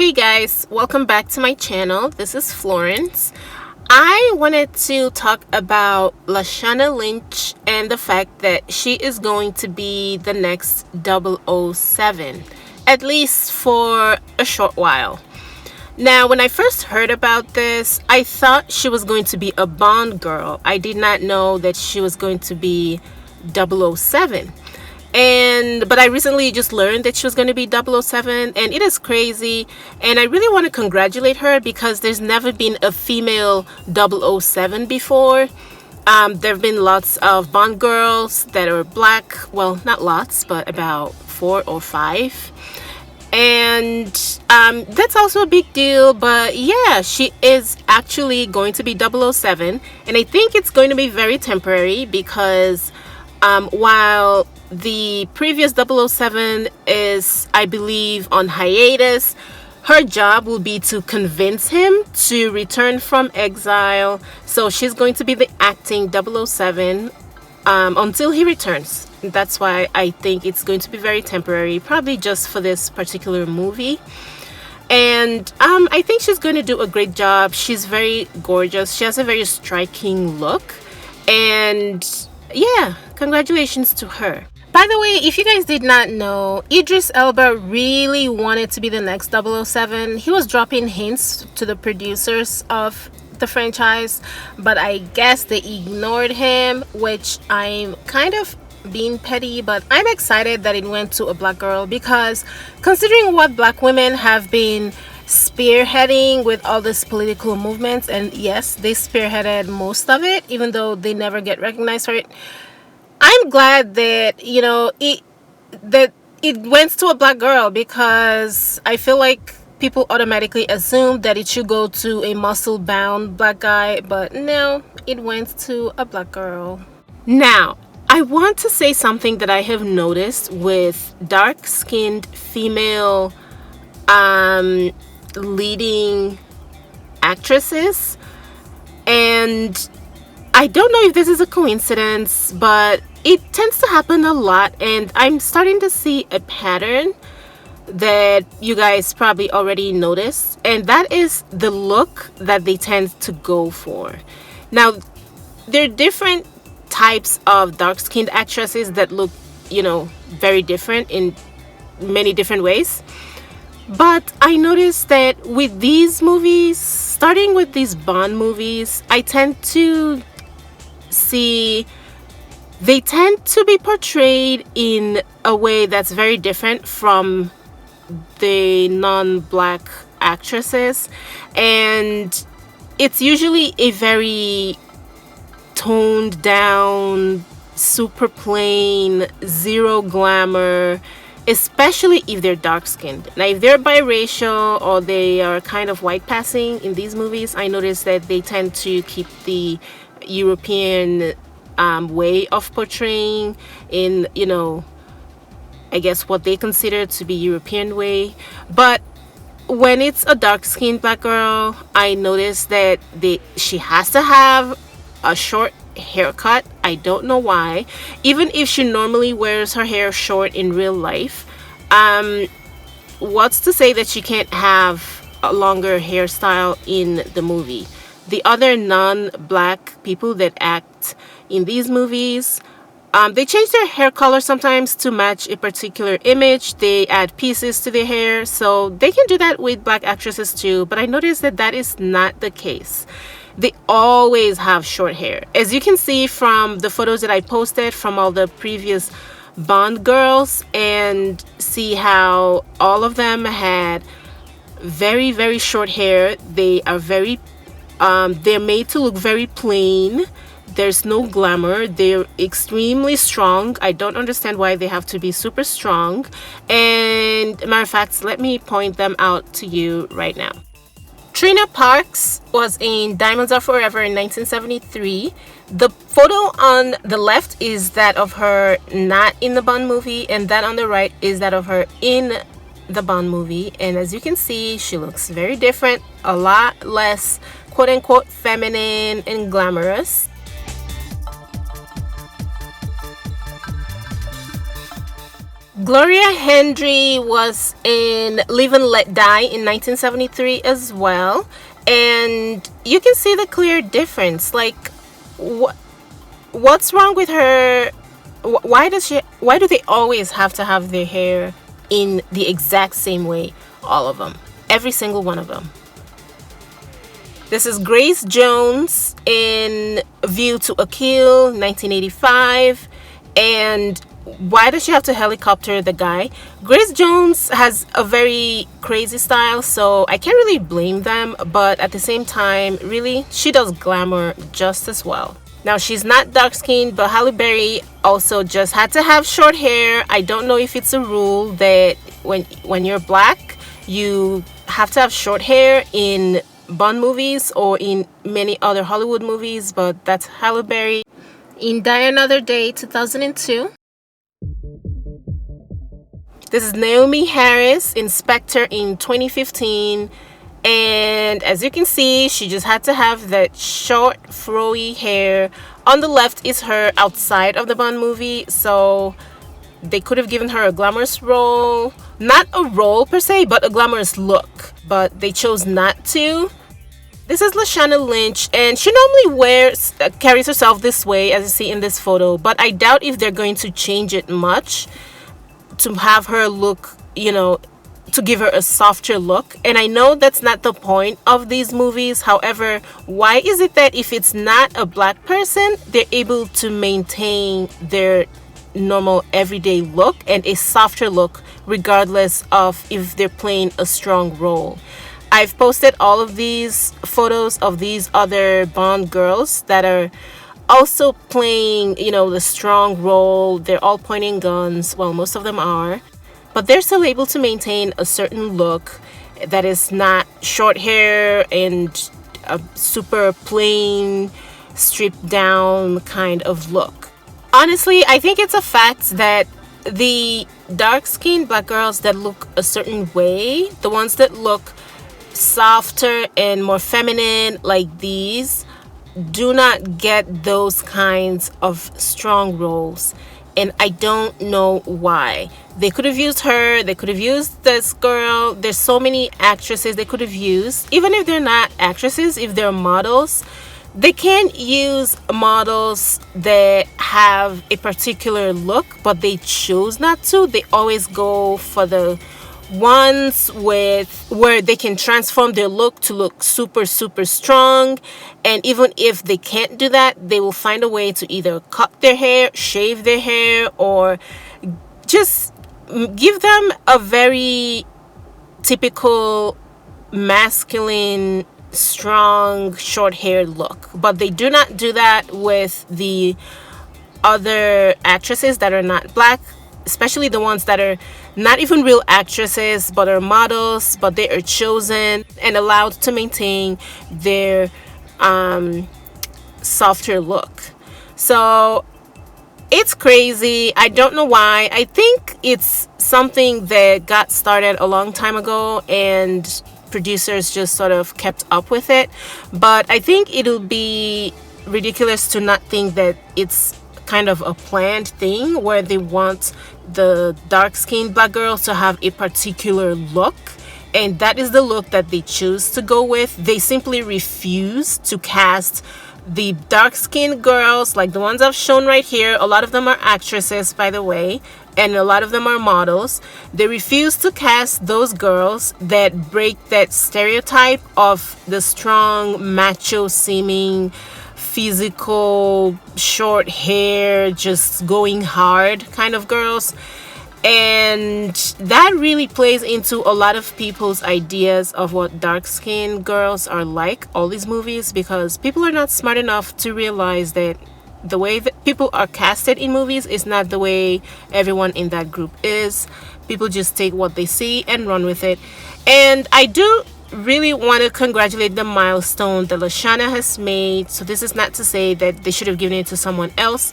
Hey guys, welcome back to my channel. This is Florence. I wanted to talk about Lashana Lynch and the fact that she is going to be the next 007, at least for a short while. Now, when I first heard about this, I thought she was going to be a Bond girl. I did not know that she was going to be 007. But I recently just learned that she was going to be 007, and it is crazy, and I really want to congratulate her because there's never been a female 007 before. There have been lots of Bond girls that are black, well, not lots, but about 4 or 5, and that's also a big deal. But yeah, she is actually going to be 007, and I think it's going to be very temporary because while the previous 007 is, I believe, on hiatus, her job will be to convince him to return from exile. So she's going to be the acting 007 until he returns. That's why I think it's going to be very temporary, probably just for this particular movie. And I think she's going to do a great job. She's very gorgeous. She has a very striking look. And yeah, congratulations to her. By the way, if you guys did not know, Idris Elba really wanted to be the next 007. He was dropping hints to the producers of the franchise, but I guess they ignored him, which I'm kind of being petty, but I'm excited that it went to a black girl because considering what black women have been spearheading with all these political movements, and yes, they spearheaded most of it, even though they never get recognized for it. I'm glad that it went to a black girl because I feel like people automatically assume that it should go to a muscle-bound black guy, but no, it went to a black girl. Now, I want to say something that I have noticed with dark-skinned female leading actresses, and I don't know if this is a coincidence, but it tends to happen a lot, and I'm starting to see a pattern that you guys probably already noticed, and that is the look that they tend to go for. Now, there are different types of dark-skinned actresses that look, very different in many different ways. But I noticed that with these movies, starting with these Bond movies, I tend to see they tend to be portrayed in a way that's very different from the non-black actresses, and it's usually a very toned down, super plain, zero glamour, especially if they're dark-skinned. Now, if they're biracial or they are kind of white passing in these movies, I notice that they tend to keep the European way of portraying in, I guess what they consider to be European way. But when it's a dark-skinned black girl, I notice that she has to have a short haircut. I don't know why. Even if she normally wears her hair short in real life, what's to say that she can't have a longer hairstyle in the movie? The other non-black people that act in these movies, they change their hair color sometimes to match a particular image. They add pieces to their hair, so they can do that with black actresses too. But I noticed that that is not the case. They always have short hair. As you can see from the photos that I posted from all the previous Bond girls, and see how all of them had very, very short hair. They are they're made to look very plain. There's no glamour. They're extremely strong. I don't understand why they have to be super strong. And matter of fact, let me point them out to you right now. Trina Parks was in Diamonds Are Forever in 1973. The photo on the left is that of her not in the Bond movie, and that on the right is that of her in the Bond movie. And as you can see, she looks very different, a lot less quote-unquote feminine and glamorous. Gloria Hendry was in Live and Let Die in 1973 as well. And you can see the clear difference. Like, what's wrong with her? Why do they always have to have their hair in the exact same way? All of them. Every single one of them. This is Grace Jones in View to a Kill, 1985. And why does she have to helicopter the guy? Grace Jones has a very crazy style, so I can't really blame them. But at the same time, really, she does glamour just as well. Now, she's not dark skinned, but Halle Berry also just had to have short hair. I don't know if it's a rule that when you're black, you have to have short hair in Bond movies or in many other Hollywood movies, but that's Halle Berry. In Die Another Day, 2002. This is Naomi Harris in Spectre in 2015. And as you can see, she just had to have that short, flowy hair. On the left is her outside of the Bond movie, so they could have given her a glamorous role. Not a role per se, but a glamorous look. But they chose not to. This is Lashana Lynch, and she normally carries herself this way, as you see in this photo. But I doubt if they're going to change it much to have her look, to give her a softer look. And I know that's not the point of these movies. However, why is it that if it's not a black person, they're able to maintain their normal everyday look and a softer look regardless of if they're playing a strong role? I've posted all of these photos of these other Bond girls that are also playing, the strong role. They're all pointing guns. Well, most of them are. But they're still able to maintain a certain look that is not short hair and a super plain, stripped down kind of look. Honestly, I think it's a fact that the dark-skinned black girls that look a certain way, the ones that look softer and more feminine like these, do not get those kinds of strong roles. And I don't know why. They could have used her, they could have used this girl. There's so many actresses they could have used. Even if they're not actresses, if they're models, they can use models that have a particular look, but they choose not to. They always go for the ones where they can transform their look to look super strong. And even if they can't do that, they will find a way to either cut their hair, shave their hair, or just give them a very typical masculine, strong, short hair look. But they do not do that with the other actresses that are not black, especially the ones that are not even real actresses but are models, but they are chosen and allowed to maintain their softer look. So it's crazy. I don't know why. I think it's something that got started a long time ago and producers just sort of kept up with it. But I think it'll be ridiculous to not think that it's kind of a planned thing where they want the dark-skinned black girls to have a particular look, and that is the look that they choose to go with. They simply refuse to cast the dark-skinned girls like the ones I've shown right here. A lot of them are actresses, by the way, and a lot of them are models. They refuse to cast those girls that break that stereotype of the strong, macho seeming, physical, short hair, just going hard kind of girls. And that really plays into a lot of people's ideas of what dark-skinned girls are like, all these movies, because people are not smart enough to realize that the way that people are casted in movies is not the way everyone in that group is. People just take what they see and run with it. And I do really want to congratulate the milestone that Lashana has made. So this is not to say that they should have given it to someone else.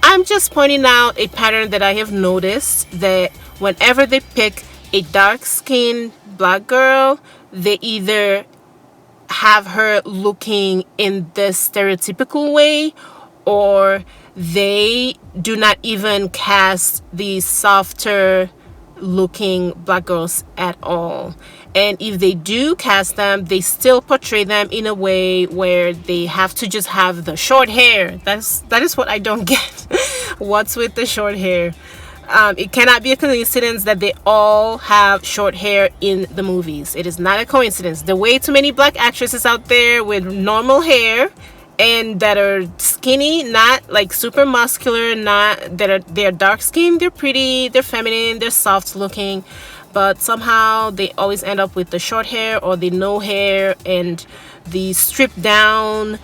I'm just pointing out a pattern that I have noticed, that whenever they pick a dark-skinned black girl, they either have her looking in this stereotypical way, or they do not even cast the softer looking black girls at all. And if they do cast them, they still portray them in a way where they have to just have the short hair. That is what I don't get. What's with the short hair? It cannot be a coincidence that they all have short hair in the movies. It is not a coincidence. There are way too many black actresses out there with normal hair and that are skinny, not like super muscular, not that are, they're dark skinned, they're pretty, they're feminine, they're soft looking, but somehow they always end up with the short hair or the no hair and the stripped down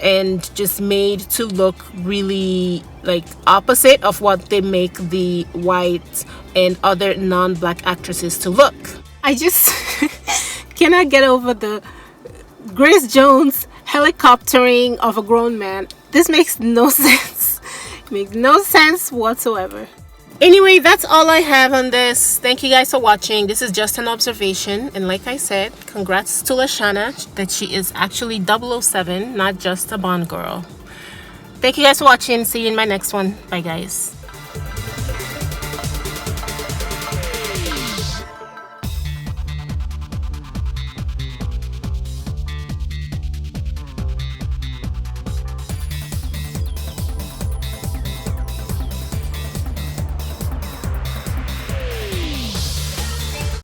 and just made to look really like opposite of what they make the white and other non-black actresses to look. I just cannot get over the Grace Jones helicoptering of a grown man. This makes no sense. It makes no sense whatsoever. Anyway, that's all I have on this. Thank you guys for watching. This is just an observation, and like I said, congrats to Lashana that she is actually 007, not just a Bond girl. Thank you guys for watching. See you in my next one. Bye guys.